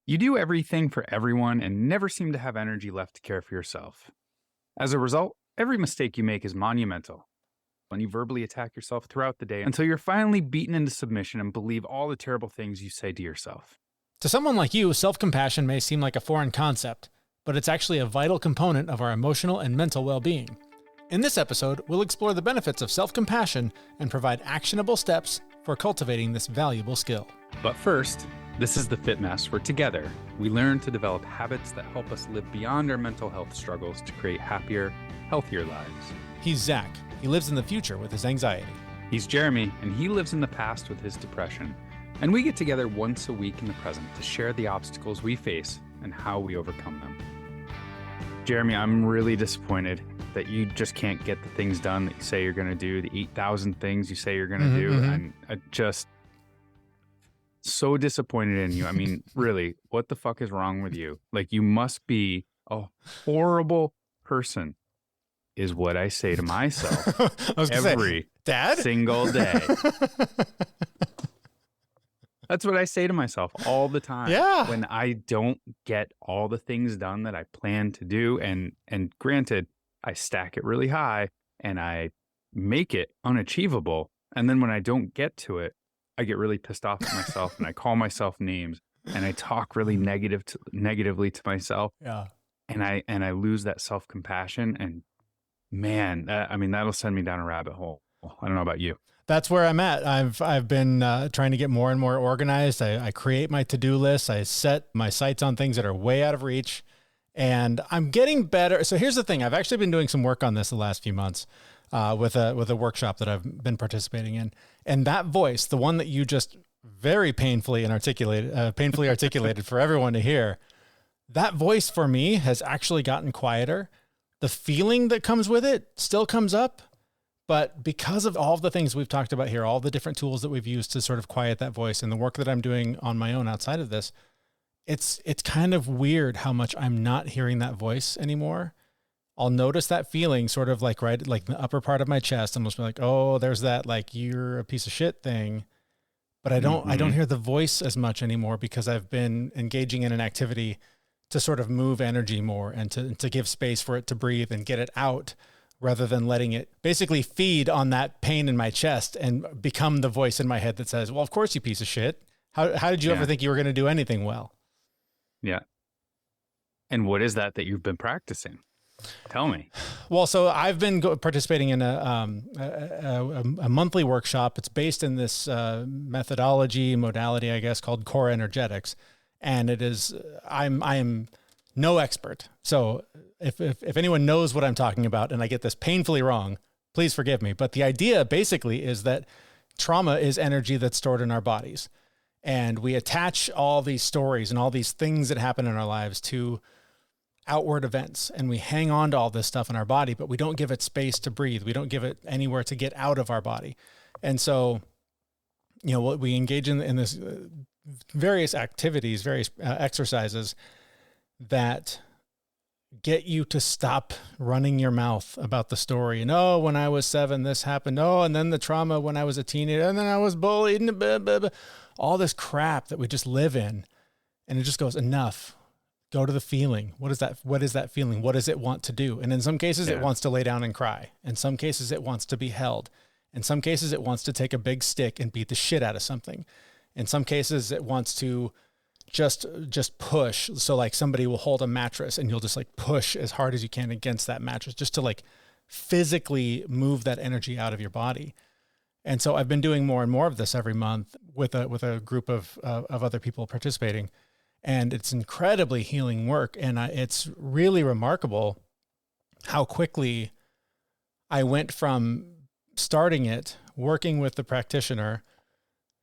You do everything for everyone and never seem to have energy left to care for yourself. As a result, every mistake you make is monumental, and you verbally attack yourself throughout the day until you're finally beaten into submission and believe all the terrible things you say to yourself. To someone like you, self-compassion may seem like a foreign concept, but it's actually a vital component of our emotional and mental well-being. In this episode, we'll explore the benefits of self-compassion and provide actionable steps for cultivating this valuable skill. But first, this is the Fit Mess, where together we learn to develop habits that help us live beyond our mental health struggles to create happier, healthier lives. He's Zach. He lives in the future with his anxiety. He's Jeremy, and he lives in the past with his depression. And we get together once a week in the present to share the obstacles we face and how we overcome them. Jeremy, I'm really disappointed that you just can't get the things done that you say you're going to do, the 8,000 things you say you're going to do. And I just so disappointed in you. I mean, really, what the fuck is wrong with you? Like, you must be a horrible person, is what I say to myself every Dad? single day. That's what I say to myself all the time. Yeah. When I don't get all the things done that I plan to do, and granted, I stack it really high and I make it unachievable. And then when I don't get to it, I get really pissed off at myself and I call myself names and I talk really negatively to myself. Yeah. And I lose that self-compassion, and man, that'll send me down a rabbit hole. I don't know about you. That's where I'm at. I've been trying to get more and more organized. I create my to-do lists. I set my sights on things that are way out of reach, and I'm getting better. So here's the thing. I've actually been doing some work on this the last few months with a workshop that I've been participating in. And that voice, the one that you just very painfully articulated for everyone to hear, that voice for me has actually gotten quieter. The feeling that comes with it still comes up. But because of all of the things we've talked about here, all the different tools that we've used to sort of quiet that voice and the work that I'm doing on my own outside of this, it's kind of weird how much I'm not hearing that voice anymore. I'll notice that feeling sort of like right, like the upper part of my chest, and I'll just be like, oh, there's that, like, you're a piece of shit thing. But I don't hear the voice as much anymore because I've been engaging in an activity to sort of move energy more and to give space for it to breathe and get it out, rather than letting it basically feed on that pain in my chest and become the voice in my head that says, well, of course, you piece of shit. How did you ever think you were going to do anything well? Yeah. And what is that you've been practicing? Tell me. Well, so I've been participating in a monthly workshop. It's based in this modality, I guess, called core energetics. And it is, I am no expert. So if anyone knows what I'm talking about and I get this painfully wrong, please forgive me. But the idea basically is that trauma is energy that's stored in our bodies. And we attach all these stories and all these things that happen in our lives to outward events. And we hang on to all this stuff in our body, but we don't give it space to breathe. We don't give it anywhere to get out of our body. And so, we engage in this various activities, various exercises that get you to stop running your mouth about the story. And, oh, when I was 7, this happened. Oh, and then the trauma when I was a teenager, and then I was bullied, and blah, blah, blah. All this crap that we just live in. And it just goes, enough. Go to the feeling. What is that feeling? What does it want to do? And in some cases, it wants to lay down and cry. In some cases, it wants to be held. In some cases, it wants to take a big stick and beat the shit out of something. In some cases, it wants to just push. So like somebody will hold a mattress and you'll just like push as hard as you can against that mattress just to like physically move that energy out of your body. And so I've been doing more and more of this every month with a group of other people participating, and it's incredibly healing work. And it's really remarkable how quickly I went from starting it, working with the practitioner,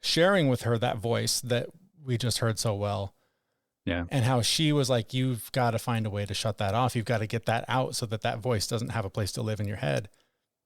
sharing with her that voice that we just heard so well. Yeah. And how she was like, you've got to find a way to shut that off. You've got to get that out so that voice doesn't have a place to live in your head.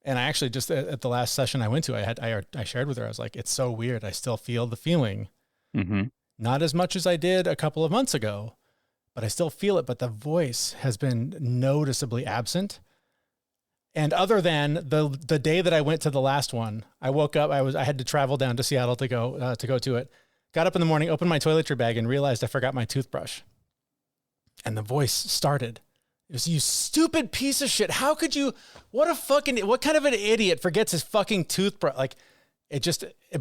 And I actually just at the last session I went to, I shared with her, I was like, it's so weird. I still feel the feeling. Mm-hmm. Not as much as I did a couple of months ago, but I still feel it. But the voice has been noticeably absent. And other than the day that I went to the last one, I woke up, I had to travel down to Seattle to go to it. Got up in the morning, opened my toiletry bag, and realized I forgot my toothbrush. And the voice started. It was, you stupid piece of shit. How could you, what kind of an idiot forgets his fucking toothbrush? Like,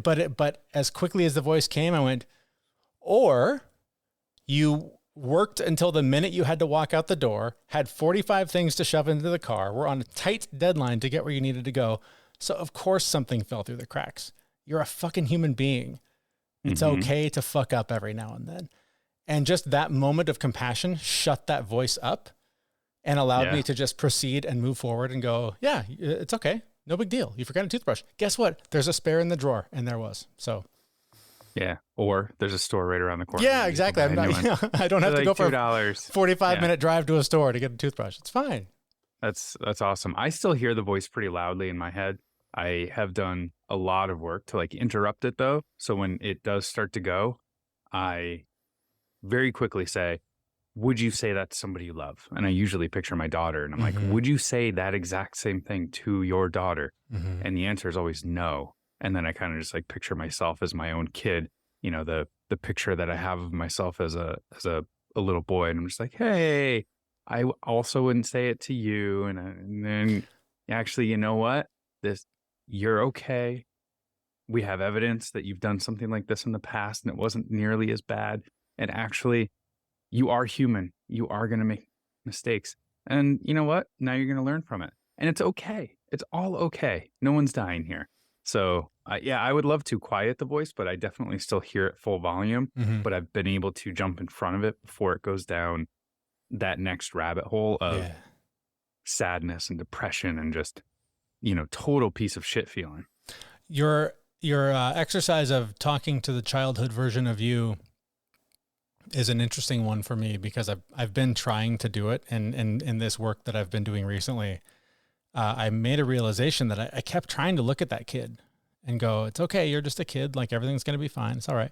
but as quickly as the voice came, I went, or you worked until the minute you had to walk out the door, had 45 things to shove into the car, were on a tight deadline to get where you needed to go. So of course something fell through the cracks. You're a fucking human being. It's okay to fuck up every now and then. And just that moment of compassion shut that voice up and allowed me to just proceed and move forward and go, yeah, it's okay. No big deal. You forgot a toothbrush. Guess what? There's a spare in the drawer. And there was. So. Yeah. Or there's a store right around the corner. Yeah, exactly. I'm not, I don't have to go for a $2. 45-minute drive to a store to get a toothbrush. It's fine. That's awesome. I still hear the voice pretty loudly in my head. I have done a lot of work to like interrupt it though. So when it does start to go, I very quickly say, would you say that to somebody you love? And I usually picture my daughter and I'm like, would you say that exact same thing to your daughter? And the answer is always no. And then I kind of just like picture myself as my own kid, you know, the picture that I have of myself as a little boy. And I'm just like, hey, I also wouldn't say it to you. And then actually, you know what? You're okay. We have evidence that you've done something like this in the past and it wasn't nearly as bad. And actually, you are human. You are going to make mistakes. And you know what? Now you're going to learn from it. And it's okay. It's all okay. No one's dying here. So, I would love to quiet the voice, but I definitely still hear it full volume. But I've been able to jump in front of it before it goes down that next rabbit hole of sadness and depression and just, you know, total piece of shit feeling. Your exercise of talking to the childhood version of you is an interesting one for me because I've been trying to do it, and in this work that I've been doing recently, I made a realization that I kept trying to look at that kid and go, it's okay, you're just a kid, like everything's going to be fine, it's all right.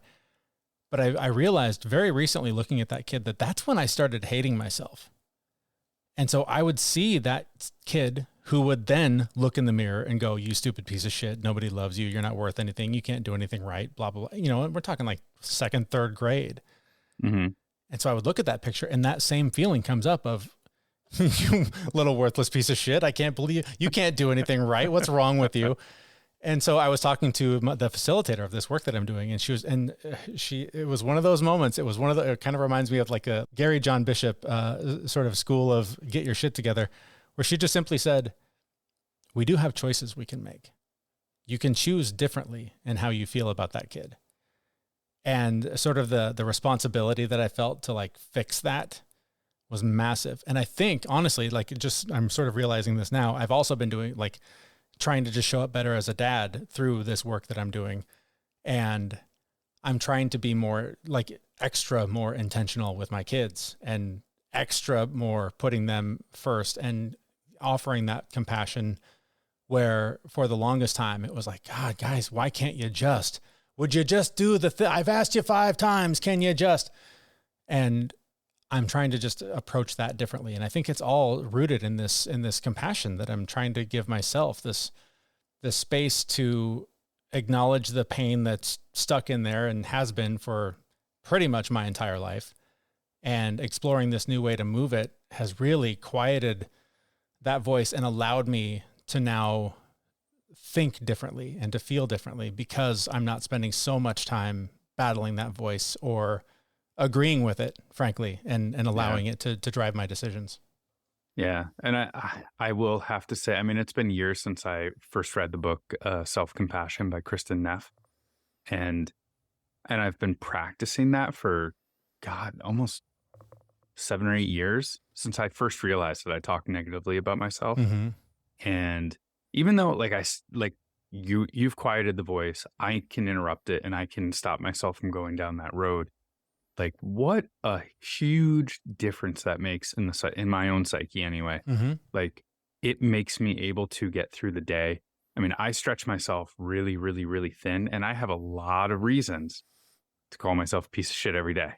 But I realized very recently looking at that kid that's when I started hating myself. And so I would see that kid who would then look in the mirror and go, you stupid piece of shit, nobody loves you, you're not worth anything, you can't do anything right, blah, blah, blah. You know, we're talking like second, third grade. And so I would look at that picture and that same feeling comes up of, you little worthless piece of shit, I can't believe you can't do anything right. What's wrong with you? And so I was talking to the facilitator of this work that I'm doing, and it was one of those moments. It kind of reminds me of like a Gary John Bishop sort of school of get your shit together, where she just simply said, we do have choices we can make. You can choose differently in how you feel about that kid. And sort of the responsibility that I felt to like fix that was massive. And I think honestly, like I'm sort of realizing this now. I've also been doing like trying to just show up better as a dad through this work that I'm doing. And I'm trying to be more intentional with my kids and extra more putting them first and offering that compassion where for the longest time it was like, God, guys, why can't you would you just do the thing? I've asked you 5 times. Can you just? And I'm trying to just approach that differently. And I think it's all rooted in this compassion that I'm trying to give myself, this space to acknowledge the pain that's stuck in there and has been for pretty much my entire life. And exploring this new way to move it has really quieted that voice and allowed me to now think differently and to feel differently because I'm not spending so much time battling that voice or agreeing with it, frankly, and allowing it to drive my decisions. Yeah. And I will have to say, I mean, it's been years since I first read the book, Self-Compassion by Kristen Neff. And I've been practicing that for, God, almost 7 or 8 years since I first realized that I talk negatively about myself. And even though you've quieted the voice, I can interrupt it and I can stop myself from going down that road. Like what a huge difference that makes in my own psyche anyway. Like it makes me able to get through the day. I mean, I stretch myself really, really, really thin, and I have a lot of reasons to call myself a piece of shit every day.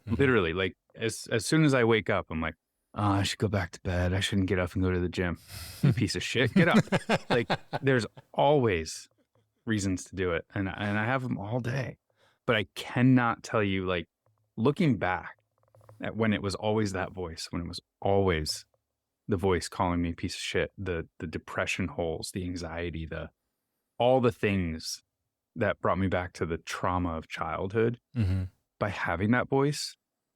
Literally, like as soon as I wake up, I'm like, oh, I should go back to bed. I shouldn't get up and go to the gym. You piece of shit, get up. Like there's always reasons to do it, and I have them all day. But I cannot tell you, like, looking back at when it was always that voice, when it was always the voice calling me a piece of shit, the depression holes, the anxiety, all the things that brought me back to the trauma of childhood. Mm-hmm. By having that voice,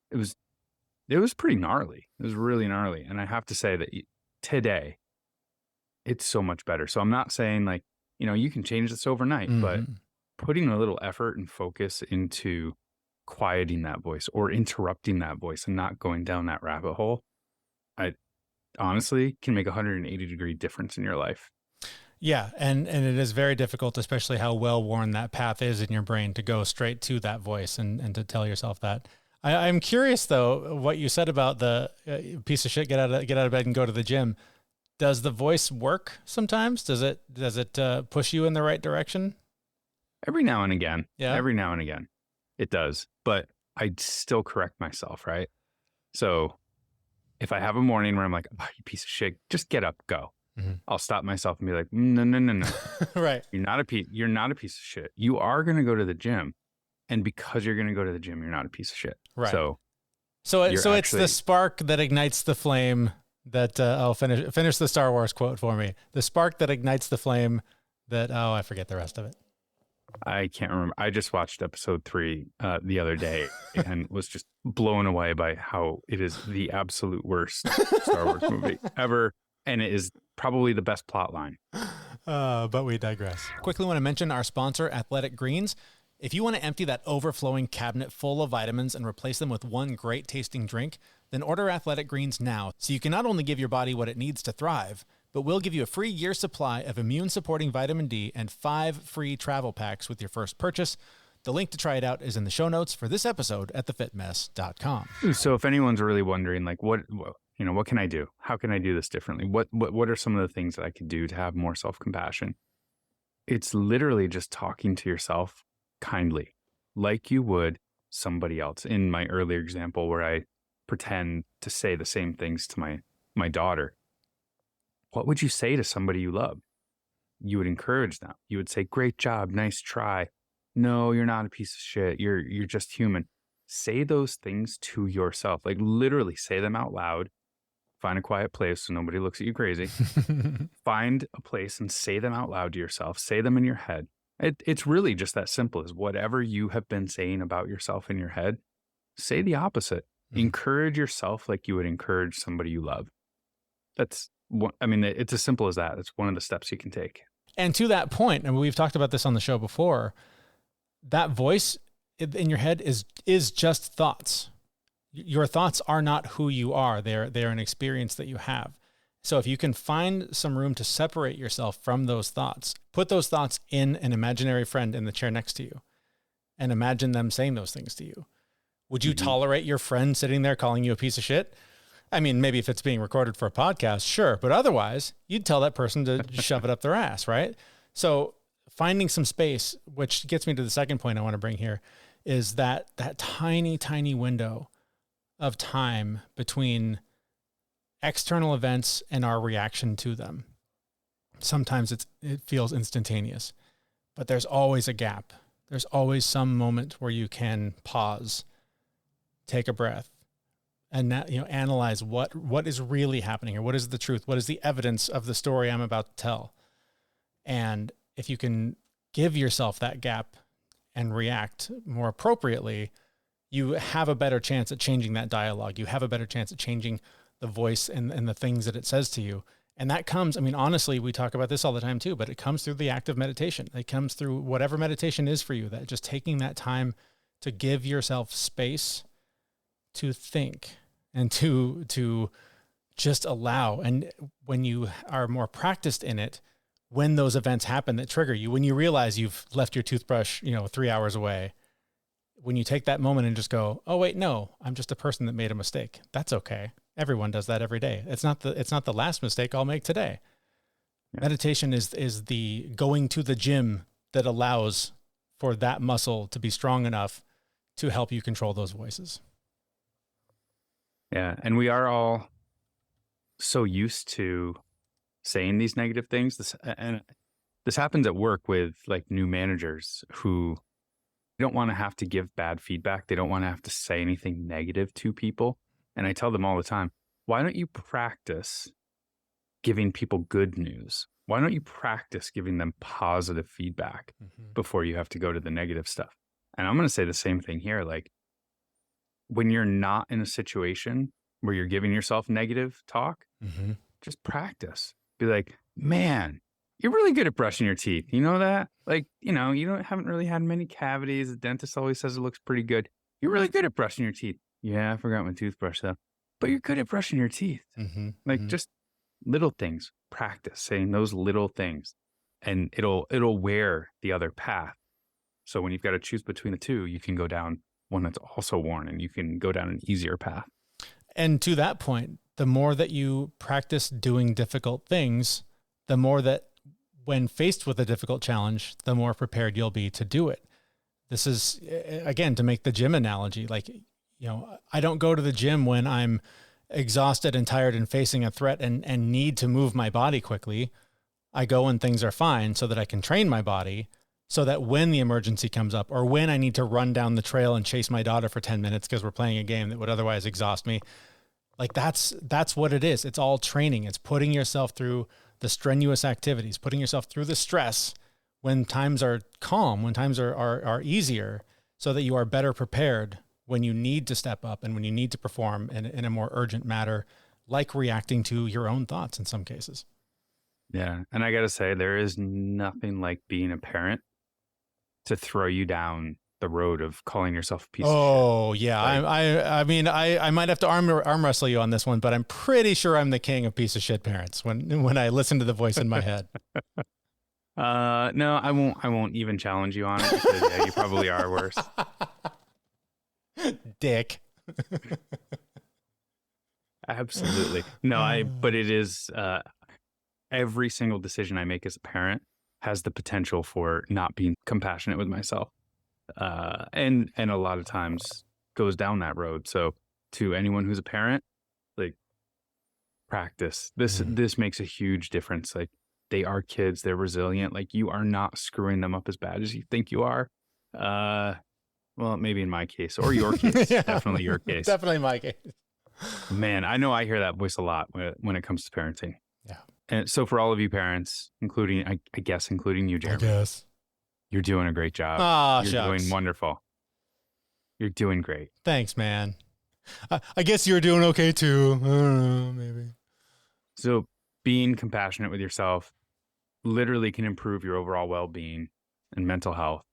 it was pretty gnarly. It was really gnarly. And I have to say that today it's so much better. So I'm not saying like, you can change this overnight, but putting a little effort and focus into quieting that voice or interrupting that voice and not going down that rabbit hole, I honestly can make a 180-degree difference in your life. Yeah. And it is very difficult, especially how well worn that path is in your brain, to go straight to that voice and to tell yourself that. I'm curious though, what you said about the piece of shit, get out of bed and go to the gym. Does the voice work sometimes? Does it push you in the right direction? Every now and again. Yeah. Every now and again. It does. But I still correct myself, right? So if I have a morning where I'm like, oh, you piece of shit, just get up, go. Mm-hmm. I'll stop myself and be like, no. Right. You're not a piece of shit. You are going to go to the gym. And because you're going to go to the gym, you're not a piece of shit. Right. So it's the spark that ignites the flame that I'll finish the Star Wars quote for me. The spark that ignites the flame that, I forget the rest of it. I can't remember. I just watched episode 3 the other day and was just blown away by how it is the absolute worst Star Wars movie ever. And it is probably the best plot line. But we digress. Quickly want to mention our sponsor, Athletic Greens. If you want to empty that overflowing cabinet full of vitamins and replace them with one great tasting drink, then order Athletic Greens now, so you can not only give your body what it needs to thrive, but we'll give you a free year supply of immune-supporting vitamin D and 5 free travel packs with your first purchase. The link to try it out is in the show notes for this episode at thefitmess.com. So if anyone's really wondering, like, what can I do? How can I do this differently? What are some of the things that I could do to have more self-compassion? It's literally just talking to yourself kindly, like you would somebody else. In my earlier example where I pretend to say the same things to my daughter, what would you say to somebody you love? You would encourage them. You would say, great job, nice try. No, you're not a piece of shit. You're just human. Say those things to yourself. Like literally say them out loud. Find a quiet place so nobody looks at you crazy. Find a place and say them out loud to yourself. Say them in your head. It's really just that simple as whatever you have been saying about yourself in your head, say the opposite. Encourage yourself like you would encourage somebody you love. It's as simple as that. It's one of the steps you can take. And to that point, and we've talked about this on the show before, that voice in your head is just thoughts. Your thoughts are not who you are. They're an experience that you have. So if you can find some room to separate yourself from those thoughts, put those thoughts in an imaginary friend in the chair next to you and imagine them saying those things to you. Would you tolerate your friend sitting there calling you a piece of shit? I mean, maybe if it's being recorded for a podcast, sure. But otherwise, you'd tell that person to shove it up their ass, right? So finding some space, which gets me to the second point I want to bring here, is that tiny, tiny window of time between external events and our reaction to them. Sometimes it feels instantaneous, but there's always a gap. There's always some moment where you can pause, take a breath, and analyze what is really happening here. What is the truth? What is the evidence of the story I'm about to tell? And if you can give yourself that gap and react more appropriately, you have a better chance at changing that dialogue. You have a better chance at changing the voice and the things that it says to you. And that comes, honestly, we talk about this all the time too, but it comes through the act of meditation. It comes through whatever meditation is for you, that just taking that time to give yourself space to think and to just allow. And when you are more practiced in it, when those events happen that trigger you, when you realize you've left your toothbrush, 3 hours away, when you take that moment and just go, oh wait, no, I'm just a person that made a mistake. That's okay. Everyone does that every day. It's not the last mistake I'll make today. Yeah. Meditation is the going to the gym that allows for that muscle to be strong enough to help you control those voices. Yeah. And we are all so used to saying these negative things. This happens at work with like new managers who don't want to have to give bad feedback. They don't want to have to say anything negative to people. And I tell them all the time, why don't you practice giving people good news? Why don't you practice giving them positive feedback before you have to go to the negative stuff? And I'm going to say the same thing here. Like, when you're not in a situation where you're giving yourself negative talk, just practice. Be like, man, you're really good at brushing your teeth. You know that? Like, you haven't really had many cavities. The dentist always says it looks pretty good. You're really good at brushing your teeth. Yeah, I forgot my toothbrush though. But you're good at brushing your teeth. Just little things. Practice saying those little things, and it'll wear the other path. So when you've got to choose between the two, you can go down one that's also worn, and you can go down an easier path. And to that point, the more that you practice doing difficult things, the more that when faced with a difficult challenge, the more prepared you'll be to do it. This is, again, to make the gym analogy. Like, I don't go to the gym when I'm exhausted and tired and facing a threat and need to move my body quickly. I go when things are fine so that I can train my body, so that when the emergency comes up, or when I need to run down the trail and chase my daughter for 10 minutes because we're playing a game that would otherwise exhaust me, like that's what it is. It's all training. It's putting yourself through the strenuous activities, putting yourself through the stress when times are calm, when times are easier, so that you are better prepared when you need to step up and when you need to perform in a more urgent matter, like reacting to your own thoughts in some cases. Yeah. And I got to say, there is nothing like being a parent to throw you down the road of calling yourself a piece of shit. Oh, yeah. I mean, I might have to arm wrestle you on this one, but I'm pretty sure I'm the king of piece of shit parents when I listen to the voice in my head. No, I won't even challenge you on it, because yeah, you probably are worse. Dick. Absolutely. No, but it is, every single decision I make as a parent has the potential for not being compassionate with myself. And a lot of times goes down that road. So to anyone who's a parent, like, practice. This makes a huge difference. Like, they are kids, they're resilient. Like, you are not screwing them up as bad as you think you are. Well, maybe in my case, or your case. Yeah, definitely your case. Definitely my case. Man, I know I hear that voice a lot when it comes to parenting. Yeah. And so for all of you parents, including, I guess, including you, Jeremy, you're doing a great job. You're doing wonderful. You're doing great. Thanks, man. I guess you're doing okay too. I don't know, maybe. So being compassionate with yourself literally can improve your overall well-being and mental health.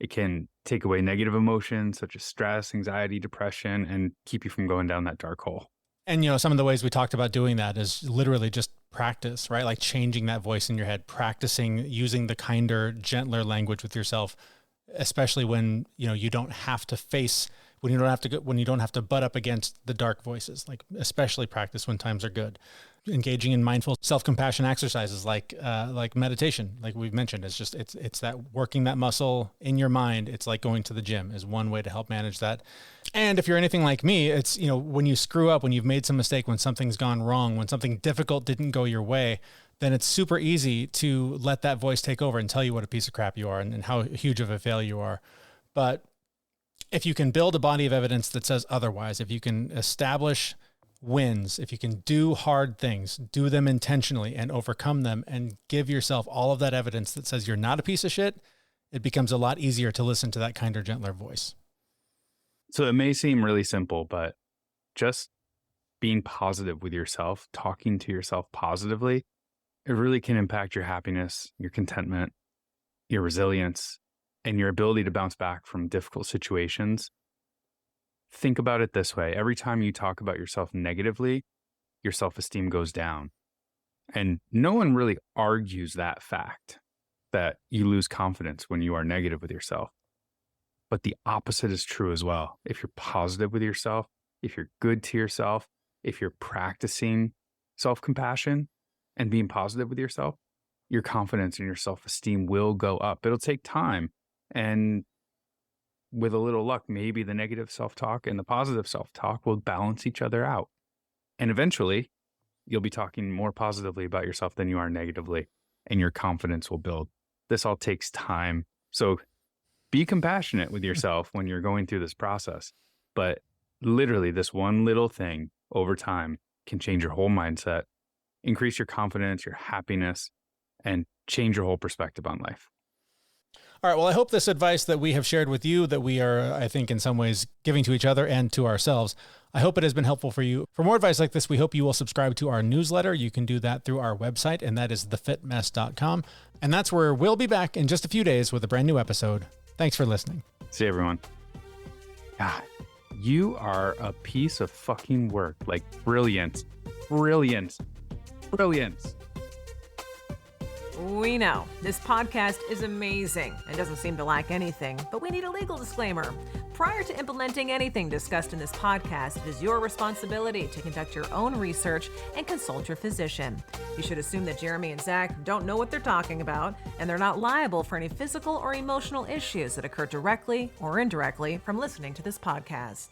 It can take away negative emotions such as stress, anxiety, depression, and keep you from going down that dark hole. And, some of the ways we talked about doing that is literally just practice, right? Like changing that voice in your head, practicing using the kinder, gentler language with yourself, especially when, you don't have to face, when you don't have to butt up against the dark voices, like especially practice when times are good. Engaging in mindful self-compassion exercises like meditation, like we've mentioned, it's that working that muscle in your mind. It's like going to the gym is one way to help manage that. And if you're anything like me, it's, when you screw up, when you've made some mistake, when something's gone wrong, when something difficult didn't go your way, then it's super easy to let that voice take over and tell you what a piece of crap you are and how huge of a failure you are. But if you can build a body of evidence that says otherwise, if you can establish wins, if you can do hard things, do them intentionally and overcome them and give yourself all of that evidence that says you're not a piece of shit, it becomes a lot easier to listen to that kinder, gentler voice. So it may seem really simple, but just being positive with yourself, talking to yourself positively, it really can impact your happiness, your contentment, your resilience, and your ability to bounce back from difficult situations. Think about it this way. Every time you talk about yourself negatively, your self-esteem goes down. And no one really argues that fact, that you lose confidence when you are negative with yourself. But the opposite is true as well. If you're positive with yourself, if you're good to yourself, if you're practicing self-compassion and being positive with yourself, your confidence and your self-esteem will go up. It'll take time. And with a little luck, maybe the negative self-talk and the positive self-talk will balance each other out. And eventually, you'll be talking more positively about yourself than you are negatively, and your confidence will build. This all takes time. So Be compassionate with yourself when you're going through this process. But literally, this one little thing over time can change your whole mindset, increase your confidence, your happiness, and change your whole perspective on life. All right. Well, I hope this advice that we have shared with you, that we are, I think, in some ways giving to each other and to ourselves, I hope it has been helpful for you. For more advice like this, we hope you will subscribe to our newsletter. You can do that through our website, and that is thefitmess.com. And that's where we'll be back in just a few days with a brand new episode. Thanks for listening. See you, everyone. God, you are a piece of fucking work. Like, brilliant. Brilliant. Brilliant. We know this podcast is amazing and doesn't seem to lack anything, but we need a legal disclaimer. Prior to implementing anything discussed in this podcast, it is your responsibility to conduct your own research and consult your physician. You should assume that Jeremy and Zach don't know what they're talking about, and they're not liable for any physical or emotional issues that occur directly or indirectly from listening to this podcast.